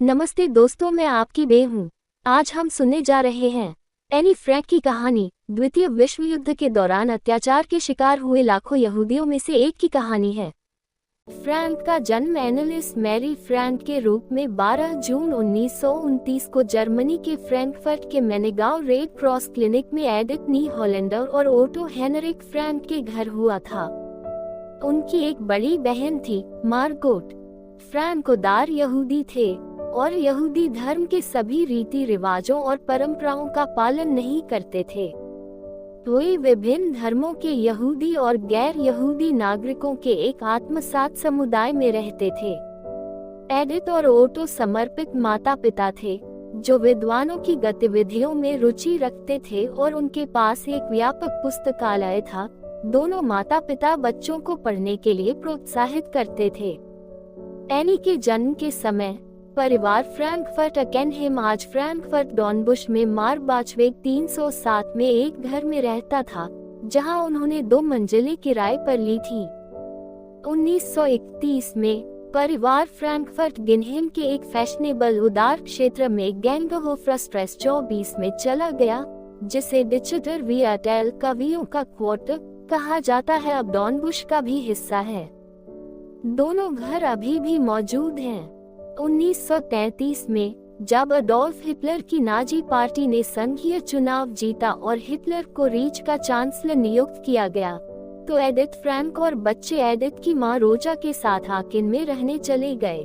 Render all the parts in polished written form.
नमस्ते दोस्तों, मैं आपकी बे हूँ। आज हम सुनने जा रहे हैं एनी फ्रैंक की कहानी। द्वितीय विश्व युद्ध के दौरान अत्याचार के शिकार हुए लाखों यहूदियों में से एक की कहानी है। फ्रैंक का जन्म एनालिस मैरी फ्रैंक के रूप में 12 जून 1929 को जर्मनी के फ्रैंकफर्ट के मैनेगांव रेड क्रॉस क्लिनिक में एडिथ नी हॉलैंडर और ओटो हेनरिक फ्रैंक के घर हुआ था। उनकी एक बड़ी बहन थी, मार्गोट। फ्रैंक उदार यहूदी थे और यहूदी धर्म के सभी रीति रिवाजों और परंपराओं का पालन नहीं करते थे। वे विभिन्न धर्मों के यहूदी और गैर यहूदी नागरिकों के एक आत्मसात समुदाय में रहते थे। एडिथ और ओटो समर्पित माता पिता थे जो विद्वानों की गतिविधियों में रुचि रखते थे और उनके पास एक व्यापक पुस्तकालय था। दोनों माता पिता बच्चों को पढ़ने के लिए प्रोत्साहित करते थे। एनी के जन्म के समय परिवार फ्रैंकफर्ट अकेनहेम आज फ्रैंकफर्ट डॉनबुश में मारबाचवेग 307 में एक घर में रहता था, जहां उन्होंने 2 मंजिलें किराए पर ली थी। 1931 में परिवार फ्रैंकफर्ट गिनहेम के एक फैशनेबल उदार क्षेत्र में गैंगहोफर्स्ट्रेस 24 में चला गया, जिसे डिचटर वियाटेल कवियों का क्वार्टर कहा जाता है। अब डॉनबुश का भी हिस्सा है। दोनों घर अभी भी मौजूद हैं। 1933 में जब अडोल्फ हिटलर की नाजी पार्टी ने संघीय चुनाव जीता और हिटलर को रीच का चांसलर नियुक्त किया गया, तो एडिथ फ्रैंक और बच्चे एडिथ की मां रोजा के साथ आकिन में रहने चले गए।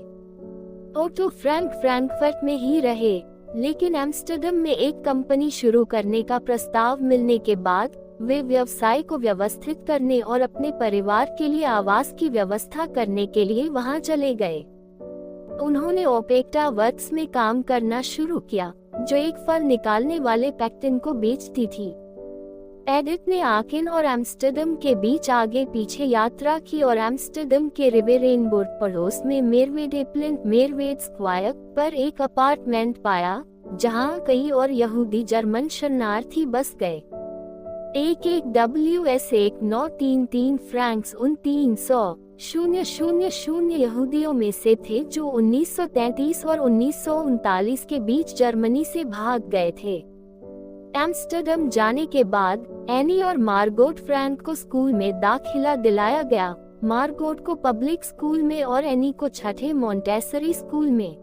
ओटो फ्रैंक फ्रैंकफर्ट में ही रहे, लेकिन एम्स्टर्डम में एक कंपनी शुरू करने का प्रस्ताव मिलने के बाद वे व्यवसाय को व्यवस्थित करने और अपने परिवार के लिए आवास की व्यवस्था करने के लिए वहां चले गए। उन्होंने ओपेक्टा वर्क्स में काम करना शुरू किया, जो एक फल निकालने वाले पैक्टिन को बेचती थी। एडिथ ने आकिन और एम्स्टर्डम के बीच आगे पीछे यात्रा की और एम्स्टर्डम के रिवेरेनबोर्ग पड़ोस में मेरवेडेप्लिंट मेरवेड स्क्वायर पर एक अपार्टमेंट पाया, जहां कई और यहूदी जर्मन शरणार्थी बस गए। 1933 फ्रैंक्स उन 300,000 यहूदियों में से थे जो 1933 और 1939 के बीच जर्मनी से भाग गए थे। एम्स्टर्डम जाने के बाद एनी और मार्गोट फ्रैंक को स्कूल में दाखिला दिलाया गया, मार्गोट को पब्लिक स्कूल में और एनी को छठे मॉन्टेसरी स्कूल में।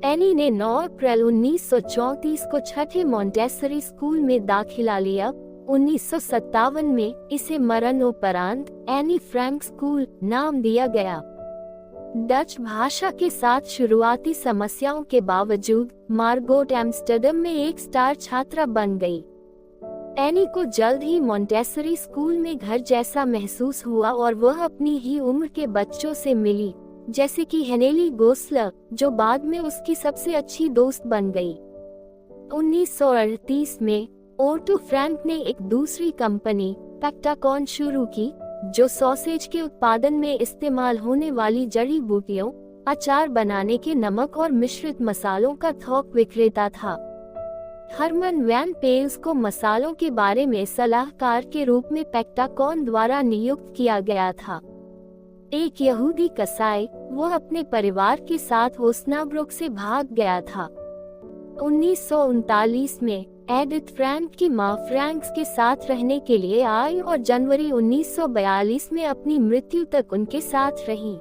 एनी ने 9 अप्रैल 1934 को छठे मॉन्टेसरी स्कूल में दाखिला लिया। 1957 में इसे मरणोपरांत एनी फ्रैंक स्कूल नाम दिया गया। डच भाषा के साथ शुरुआती समस्याओं के बावजूद मार्गोट एम्स्टर्डम में एक स्टार छात्रा बन गई। एनी को जल्द ही मॉन्टेसरी स्कूल में घर जैसा महसूस हुआ और वह अपनी ही उम्र के बच्चों से मिली, जैसे कि हेनेली गोसलर, जो बाद में उसकी सबसे अच्छी दोस्त बन गई। 1938 में ओटो फ्रैंक ने एक दूसरी कंपनी पैक्टाकॉन शुरू की, जो सॉसेज के उत्पादन में इस्तेमाल होने वाली जड़ी बूटियों, अचार बनाने के नमक और मिश्रित मसालों का थोक विक्रेता था। हरमन वैन पेल्स को मसालों के बारे में सलाहकार के रूप में पैक्टाकॉन द्वारा नियुक्त किया गया था। एक यहूदी कसाई, वह अपने परिवार के साथ ओस्नाब्रुक से भाग गया था। 1939 में एडिथ फ्रैंक की मां फ्रैंक्स के साथ रहने के लिए आई और जनवरी 1942 में अपनी मृत्यु तक उनके साथ रही।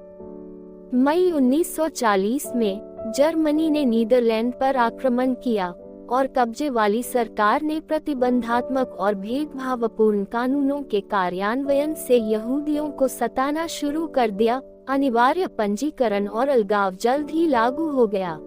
मई 1940 में जर्मनी ने नीदरलैंड पर आक्रमण किया और कब्जे वाली सरकार ने प्रतिबंधात्मक और भेदभावपूर्ण कानूनों के कार्यान्वयन से यहूदियों को सताना शुरू कर दिया। अनिवार्य पंजीकरण और अलगाव जल्द ही लागू हो गया।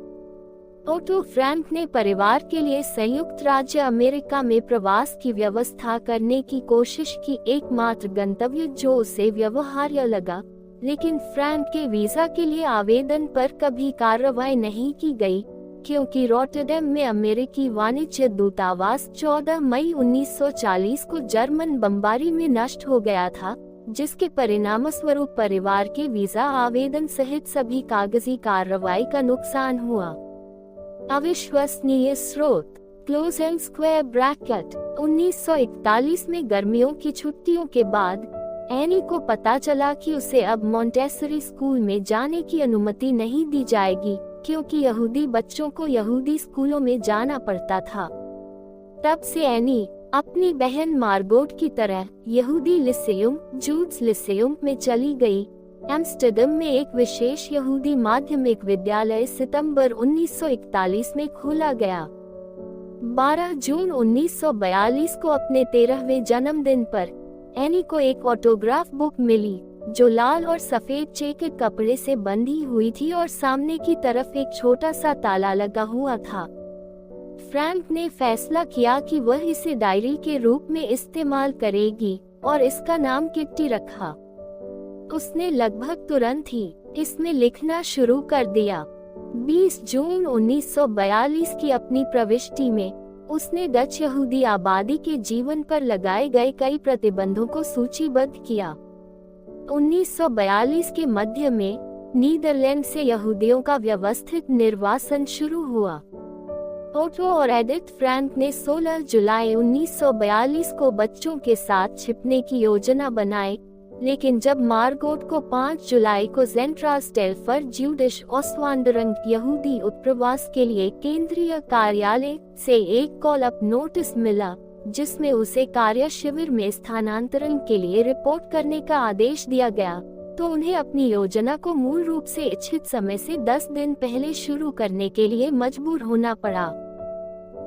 ओटो फ्रैंक ने परिवार के लिए संयुक्त राज्य अमेरिका में प्रवास की व्यवस्था करने की कोशिश की, एकमात्र गंतव्य जो उसे व्यवहार्य लगा, लेकिन फ्रैंक के वीजा के लिए आवेदन पर कभी कार्रवाई नहीं की गई, क्योंकि रॉटरडैम में अमेरिकी वाणिज्य दूतावास 14 मई 1940 को जर्मन बमबारी में नष्ट हो गया था, जिसके परिणामस्वरूप परिवार के वीजा आवेदन सहित सभी कागजी कार्रवाई का नुकसान हुआ। अविश्वसनीय स्रोत क्लोज एंड स्क्वायर ब्रैकेट 1941 में गर्मियों की छुट्टियों के बाद एनी को पता चला कि उसे अब मॉन्टेसरी स्कूल में जाने की अनुमति नहीं दी जाएगी, क्योंकि यहूदी बच्चों को यहूदी स्कूलों में जाना पड़ता था। तब से एनी अपनी बहन मार्गोट की तरह यहूदी लिसेयम जूड्स लिसेयम में चली गई। एम्स्टर्डम में एक विशेष यहूदी माध्यमिक विद्यालय सितंबर 1941 में खोला गया। 12 जून 1942 को अपने 13वें जन्मदिन पर एनी को एक ऑटोग्राफ बुक मिली जो लाल और सफेद चेकेड कपड़े से बंधी हुई थी और सामने की तरफ एक छोटा सा ताला लगा हुआ था। फ्रैंक ने फैसला किया कि वह इसे डायरी के रूप में इस्तेमाल करेगी और इसका नाम किट्टी रखा। उसने लगभग तुरंत ही इसमें लिखना शुरू कर दिया। 20 जून 1942 की अपनी प्रविष्टि में उसने डच यहूदी आबादी के जीवन पर लगाए गए कई प्रतिबंधों को सूचीबद्ध किया। 1942 के मध्य में नीदरलैंड से यहूदियों का व्यवस्थित निर्वासन शुरू हुआ। ओटो और एडिथ फ्रैंक ने 16 जुलाई 1942 को बच्चों के साथ छिपने की योजना बनाई, लेकिन जब मार्गोट को 5 जुलाई को ज़ेंट्रालस्टेल्फर ज्यूडिश ऑसवांडरंग यहूदी उत्प्रवास के लिए केंद्रीय कार्यालय से एक कॉल अप नोटिस मिला, जिसमें उसे कार्य शिविर में स्थानांतरण के लिए रिपोर्ट करने का आदेश दिया गया, तो उन्हें अपनी योजना को मूल रूप से इच्छित समय से 10 दिन पहले शुरू करने के लिए मजबूर होना पड़ा।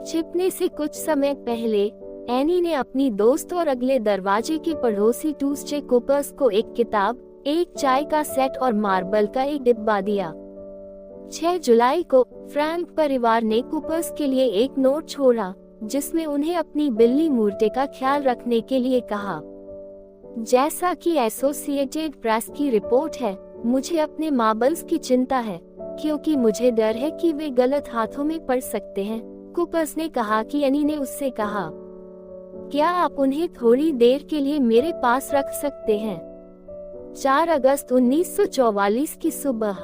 छिपने से कुछ समय पहले एनी ने अपनी दोस्त और अगले दरवाजे के पड़ोसी टूस्चे कूपर्स को एक किताब, एक चाय का सेट और मार्बल का एक डिब्बा दिया। 6 जुलाई को फ्रैंक परिवार ने कूपर्स के लिए एक नोट छोड़ा, जिसमें उन्हें अपनी बिल्ली मूर्टे का ख्याल रखने के लिए कहा। जैसा कि एसोसिएटेड प्रेस की रिपोर्ट है, मुझे अपने मार्बल्स की चिंता है, क्योंकि मुझे डर है कि वे गलत हाथों में पड़ सकते हैं। कूपर्स ने कहा कि एनी ने उससे कहा, क्या आप उन्हें थोड़ी देर के लिए मेरे पास रख सकते हैं? 4 अगस्त 1944 की सुबह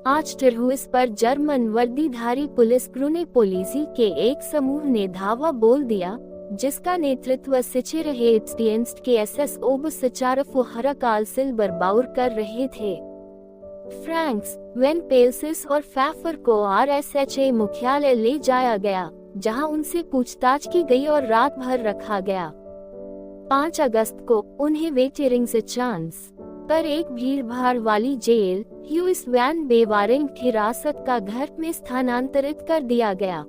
आर्चटिरहुइस पर जर्मन वर्दीधारी पुलिस क्रूनेपोलिसी के एक समूह ने धावा बोल दिया, जिसका नेतृत्व सिचेरहेट्सडिएंस्ट के एसएस ओबरसिचारफो हरकाल सिल्बरबाउर कर रहे थे। फ्रैंक्स वेन पेल्सिस और फैफर को आरएसएचए मुख्यालय ले जाया गया, जहां उनसे पूछताछ की गई और रात भर रखा गया। 5 अगस्त को उन्हें वेटेरिंग्सचांस पर एक भीड़भाड़ वाली जेल ह्यूइस वैन बेवारेंग हिरासत का घर में स्थानांतरित कर दिया गया।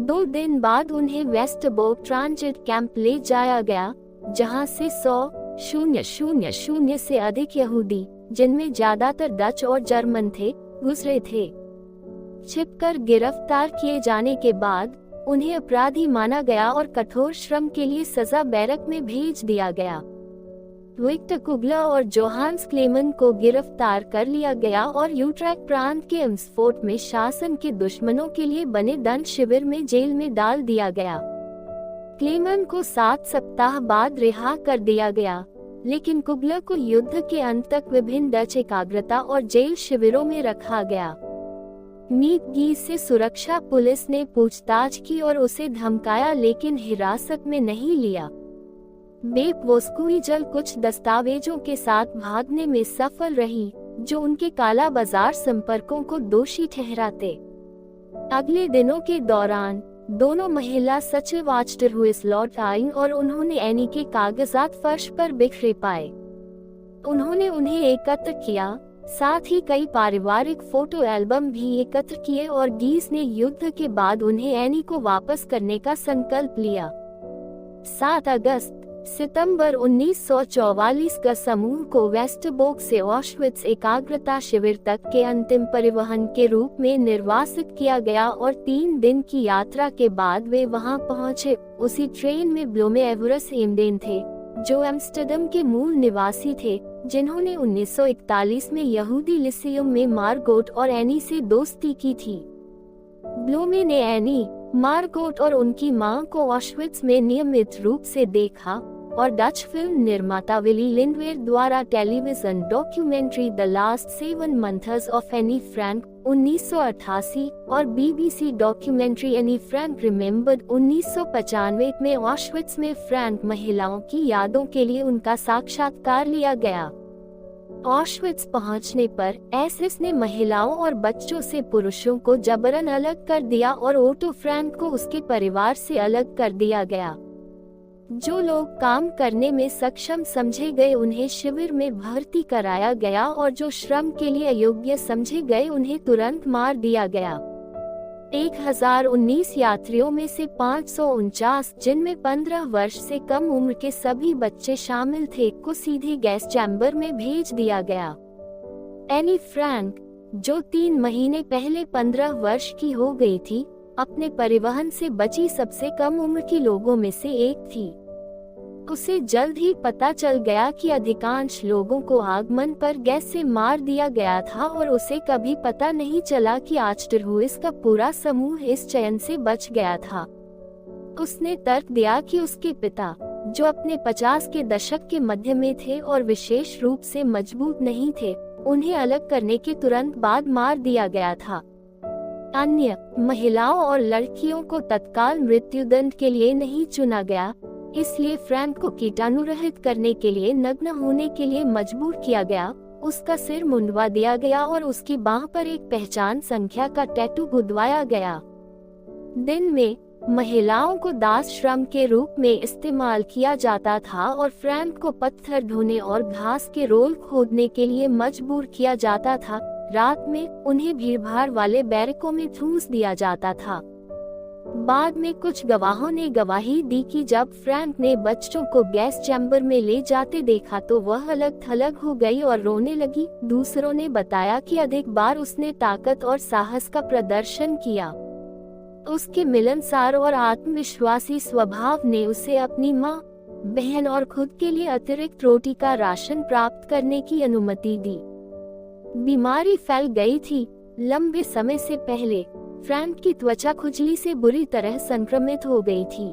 2 दिन बाद उन्हें वेस्टबोर्ग ट्रांजिट कैंप ले जाया गया, जहां से 100,000 से अधिक यहूदी, जिनमें ज्यादातर डच और जर्मन थे, गुजरे थे। छिपकर गिरफ्तार किए जाने के बाद उन्हें अपराधी माना गया और कठोर श्रम के लिए सजा बैरक में भेज दिया गया। विक्टर कुगला और जोहान्स क्लेमन को गिरफ्तार कर लिया गया और यूट्रेक्ट प्रांत के एम्सफोर्ट में शासन के दुश्मनों के लिए बने दंड शिविर में जेल में डाल दिया गया। क्लेमन को 7 सप्ताह बाद रिहा कर दिया गया, लेकिन कुगला को युद्ध के अंत तक विभिन्न डच एकाग्रता और जेल शिविरों में रखा गया। नीदगीज से सुरक्षा पुलिस ने पूछताछ की और उसे धमकाया, लेकिन हिरासत में नहीं लिया। बेप वोस्कुइजल कुछ दस्तावेजों के साथ भागने में सफल रही, जो उनके काला बाजार संपर्कों को दोषी ठहराते। अगले दिनों के दौरान दोनों महिला सचिव आर्चटिरहुइस लौट आईं और उन्होंने एनी के कागजात फर्श पर बिखरे पाए। उन्होंने उन्हें एकत्र किया, साथ ही कई पारिवारिक फोटो एल्बम भी एकत्र किए और गीज ने युद्ध के बाद उन्हें एनी को वापस करने का संकल्प लिया। 7 अगस्त सितंबर 1944 का समूह को वेस्टबोर्ग से ऑश्विट्ज एकाग्रता शिविर तक के अंतिम परिवहन के रूप में निर्वासित किया गया और 3 दिन की यात्रा के बाद वे वहां पहुंचे। उसी ट्रेन में ब्लोमे एवरस एमडेन थे, जो एम्स्टर्डम के मूल निवासी थे, जिन्होंने 1941 में यहूदी लिसेयम में मार्गोट और एनी से दोस्ती की थी। ब्लोमे ने एनी, मार्गोट और उनकी मां को ऑश्विट्ज में नियमित रूप से देखा और डच फिल्म निर्माता विली लिंडवेर द्वारा television documentary the last 7 months of Anne Frank 1988 और BBC documentary Anne Frank remembered 1995 में ऑश्विट्ज में फ्रैंक महिलाओं की यादों के लिए उनका साक्षात्कार लिया गया। ऑशविट्ज पहुंचने पर एसिस ने महिलाओं और बच्चों से पुरुषों को जबरन अलग कर दिया और ओटो फ्रैंक को उसके परिवार से अलग कर दिया गया। जो लोग काम करने में सक्षम समझे गए उन्हें शिविर में भर्ती कराया गया और जो श्रम के लिए अयोग्य समझे गए उन्हें तुरंत मार दिया गया। 1019 यात्रियों में से 549, जिनमें 15 वर्ष से कम उम्र के सभी बच्चे शामिल थे, को सीधे गैस चैम्बर में भेज दिया गया। एनी फ्रैंक, जो 3 महीने पहले 15 वर्ष की हो गई थी, अपने परिवहन से बची सबसे कम उम्र की लोगों में से एक थी। उसे जल्द ही पता चल गया कि अधिकांश लोगों को आगमन पर गैस से मार दिया गया था और उसे कभी पता नहीं चला कि आर्चडरहुइस का पूरा समूह इस चयन से बच गया था। उसने तर्क दिया कि उसके पिता, जो अपने 50 के दशक के मध्य में थे और विशेष रूप से मजबूत नहीं थे, उन्हें अलग करने के तुरंत बाद मार दिया गया था। अन्य महिलाओं और लड़कियों को तत्काल मृत्युदंड के लिए नहीं चुना गया, इसलिए फ्रैंक को कीटाणुरहित करने के लिए नग्न होने के लिए मजबूर किया गया। उसका सिर मुंडवा दिया गया और उसकी बाह पर एक पहचान संख्या का टैटू गुदवाया गया। दिन में महिलाओं को दास श्रम के रूप में इस्तेमाल किया जाता था और फ्रैंक को पत्थर ढोने और घास के रोल खोदने के लिए मजबूर किया जाता था। रात में उन्हें भीड़भाड़ वाले बैरकों में ठूंस दिया जाता था। बाद में कुछ गवाहों ने गवाही दी कि जब फ्रैंक ने बच्चों को गैस चैम्बर में ले जाते देखा तो वह अलग थलग हो गई और रोने लगी। दूसरों ने बताया कि अधिक बार उसने ताकत और साहस का प्रदर्शन किया। उसके मिलनसार और आत्मविश्वासी स्वभाव ने उसे अपनी माँ, बहन और खुद के लिए अतिरिक्त रोटी का राशन प्राप्त करने की अनुमति दी। बीमारी फैल गई थी। लंबे समय से पहले फ्रैंक की त्वचा खुजली से बुरी तरह संक्रमित हो गई थी।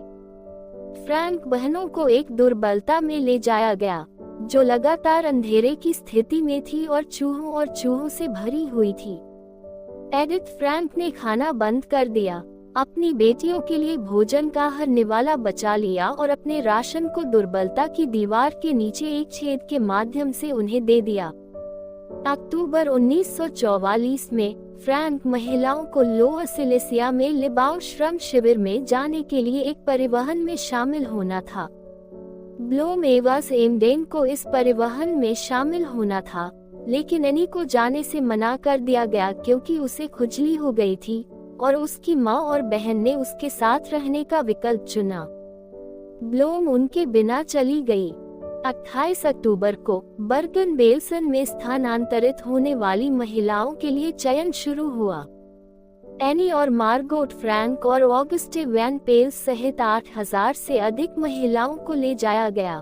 फ्रैंक बहनों को एक दुर्बलता में ले जाया गया, जो लगातार अंधेरे की स्थिति में थी और चूहों से भरी हुई थी। एडिथ फ्रैंक ने खाना बंद कर दिया, अपनी बेटियों के लिए भोजन का हर निवाला बचा लिया और अपने राशन को दुर्बलता की दीवार के नीचे एक छेद के माध्यम से उन्हें दे दिया। अक्टूबर 1944 में फ्रैंक महिलाओं को लोअर सिलेसिया में लिबाउ श्रम शिविर में जाने के लिए एक परिवहन में शामिल होना था। ब्लोम एवास एमडेन को इस परिवहन में शामिल होना था, लेकिन एनी को जाने से मना कर दिया गया क्योंकि उसे खुजली हो गई थी और उसकी माँ और बहन ने उसके साथ रहने का विकल्प चुना। ब्लोम उनके बिना चली गई। 28 अक्टूबर को बर्गन बेल्सन में स्थानांतरित होने वाली महिलाओं के लिए चयन शुरू हुआ। एनी और मार्गोट फ्रैंक और ऑगस्टे वैन पेल्स सहित 8000 से अधिक महिलाओं को ले जाया गया।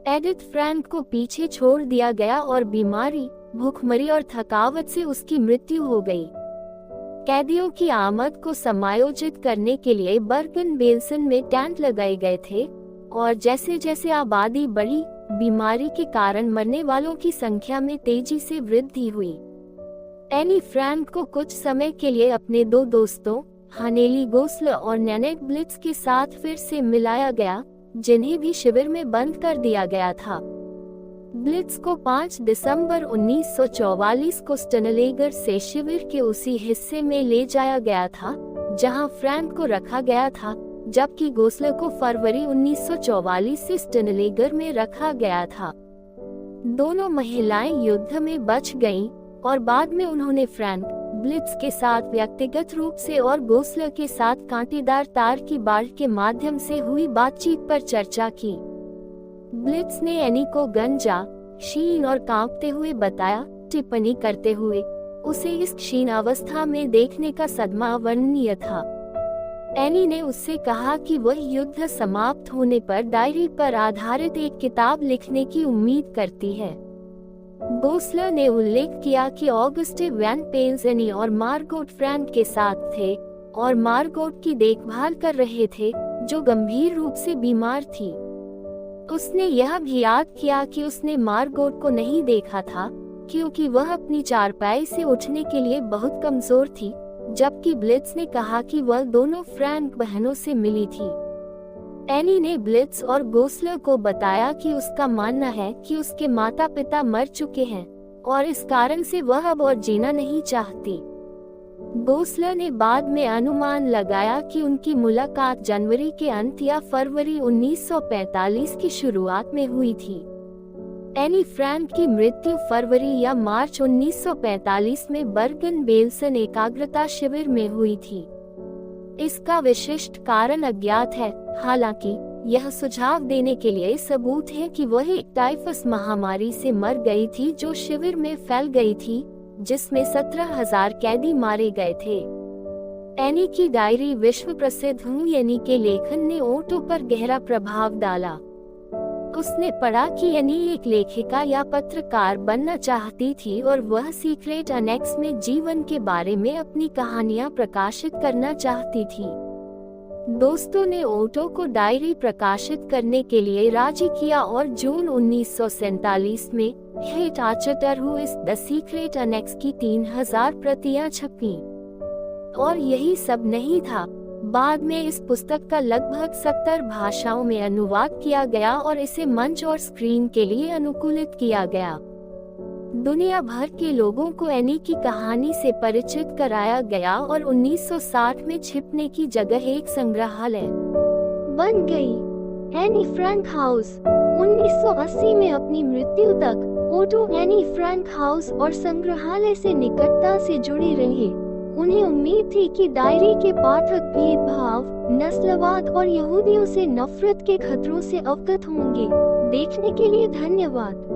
एडिथ फ्रैंक को पीछे छोड़ दिया गया और बीमारी, भूखमरी और थकावट से उसकी मृत्यु हो गई। कैदियों की आमद को समायोजित करने के लिए बर्गन बेल्सन में टेंट लगाए गए थे और जैसे जैसे आबादी बढ़ी, बीमारी के कारण मरने वालों की संख्या में तेजी से वृद्धि हुई। एनी फ्रैंक को कुछ समय के लिए अपने दो दोस्तों हानेली गोस्लर और नैनेट ब्लिट्ज के साथ फिर से मिलाया गया, जिन्हें भी शिविर में बंद कर दिया गया था। ब्लिट्ज को 5 दिसंबर 1944 को स्टनलेगर से शिविर के उसी हिस्से में ले जाया गया था जहां फ्रैंक को रखा गया था, जबकि गोस्लर को फरवरी 1944 से स्टनलेगर में रखा गया था। दोनों महिलाएं युद्ध में बच गईं और बाद में उन्होंने फ्रैंक, ब्लिट्ज के साथ व्यक्तिगत रूप से और गोस्लर के साथ कांटेदार तार की बाढ़ के माध्यम से हुई बातचीत पर चर्चा की। ब्लिट्ज ने एनी को गंजा, क्षीण और कांपते हुए बताया, टिप्पणी करते हुए, उसे इस क्षीण अवस्था में देखने का सदमा अवर्णनीय था। एनी ने उससे कहा कि वह युद्ध समाप्त होने पर डायरी पर आधारित एक किताब लिखने की उम्मीद करती है। गोस्लर ने उल्लेख किया कि ऑगस्टे वैन पेल्स एनी और मार्गोट फ्रैंक के साथ थे और मार्गोट की देखभाल कर रहे थे, जो गंभीर रूप से बीमार थी। उसने यह भी याद किया कि उसने मार्गोट को नहीं देखा था क्योंकि वह अपनी चारपाई से उठने के लिए बहुत कमजोर थी, जबकि ब्लिट्ज ने कहा कि वह दोनों फ्रैंक बहनों से मिली थी। एनी ने ब्लिट्ज और गोसलर को बताया कि उसका मानना है कि उसके माता पिता मर चुके हैं और इस कारण से वह अब और जीना नहीं चाहती। गोसलर ने बाद में अनुमान लगाया कि उनकी मुलाकात जनवरी के अंत या फरवरी 1945 की शुरुआत में हुई थी। एनी फ्रैंक की मृत्यु फरवरी या मार्च 1945 में बर्गन बेल्सन एकाग्रता शिविर में हुई थी। इसका विशिष्ट कारण अज्ञात है, हालांकि यह सुझाव देने के लिए सबूत है कि वह एक टाइफस महामारी से मर गई थी जो शिविर में फैल गई थी, जिसमें 17,000 कैदी मारे गए थे। एनी की डायरी विश्व प्रसिद्ध हूँ एनी के लेखन ने ओटो पर गहरा प्रभाव डाला। उसने पढ़ा कि एनी एक लेखिका या पत्रकार बनना चाहती थी और वह सीक्रेट अनेक्स में जीवन के बारे में अपनी कहानियां प्रकाशित करना चाहती थी। दोस्तों ने ओटो को डायरी प्रकाशित करने के लिए राजी किया और जून 1947 में hate Archer who is the secret annex की 3,000 प्रतियां छपी। और यही सब नहीं था, बाद में इस पुस्तक का लगभग 70 भाषाओं में अनुवाद किया गया और इसे मंच और स्क्रीन के लिए अनुकूलित किया गया। दुनिया भर के लोगों को एनी की कहानी से परिचित कराया गया और 1960 में छिपने की जगह एक संग्रहालय बन गई। एनी फ्रैंक हाउस 1980 में अपनी मृत्यु तक ओटो एनी फ्रैंक हाउस और संग्रहालय से निकटता से जुड़े रहे। उन्हें उम्मीद थी कि डायरी के पाठक भेदभाव, नस्लवाद और यहूदियों से नफरत के खतरों से अवगत होंगे। देखने के लिए धन्यवाद।